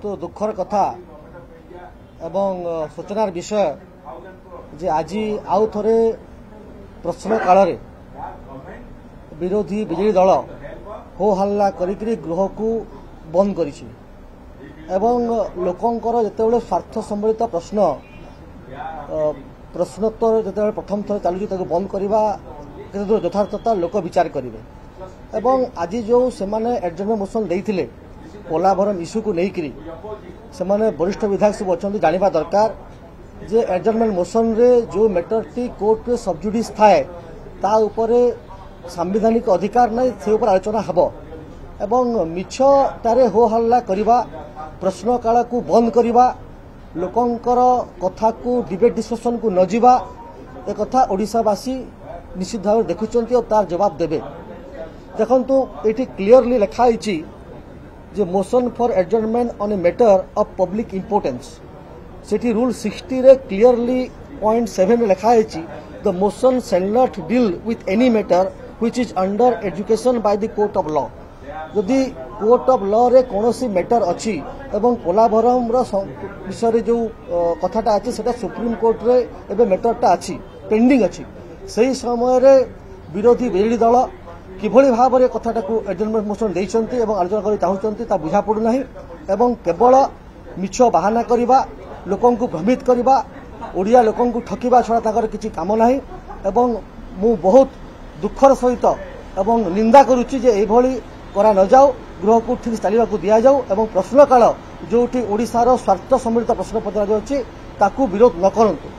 दुखर कथा एवं सूचनार विषय जे आज आउ थे प्रश्न काल विरोधी बीजेडी दल हो हल्ला करी गृह को बंद कर लोकंकर जिते स्वार्थ सम्बलित प्रश्न प्रश्नोत्तर जो प्रथम थर चलुची बंद करवा यथार्थता लोक विचार करेंगे एवं आज जो से एडजर्नमेंट मोशन देते पोलाभरम इश्यू को लेकर से वरिष्ठ विधायक सब अच्छा जाना दरकार जे एडजर्नमेंट मोशन रे जो मैटर टी कोर्ट रे सबजुडिस थाए ता उपरे संवैधानिक अधिकार नहीं से ऊपर आलोचना हबो एवं मिछटारे हो हल्ला करिबा प्रश्न काल को बंद करिबा लोकंकर कथा को डिबेट डिस्कशन को न जिबा ए कथा ओडिसावासी निश्चित भाव देखुचंती और तार जवाब देबे। देखंतु एठी क्लियरली लिखा हिची जे motion for adjournment on a matter of public importance सेठी रूल 60 रे क्लियरली पॉइंट 7 रे लिखा हिची the motion shall not deal with any matter which is under adjudication by the court of law. यदि कोर्ट ऑफ लॉ रे कोनोसी matter अछि एवं पोलाभरम रो विषय जो कथाटा अछि सेटा सुप्रीम कोर्ट रे एबे मैटरटा अछि पेंडिंग अछि सही समय रे विरोधी बीजेडी दल किभली भाव में कथाटा को एडजर्नमेंट मोशन देइछंती एवं आलोचना करि चाहुचंती ता बुझा पड़ू नाही एवं केवल मिछ बहाना करिबा लोकन को भ्रमित करिबा ओडिया लोकन को ठकिबा छडा ताकर किछि काम नाही एवं मु बहुत दुखर सहित एवं निंदा करूची जे एभली करा न जाओ गृह को ठीक चलवा को दिया जाओ एवं प्रश्न काल जोटी ओडिसार स्वार्थ सम्मिलित प्रश्न पचरा जाउची ताकू विरोध न करंतु।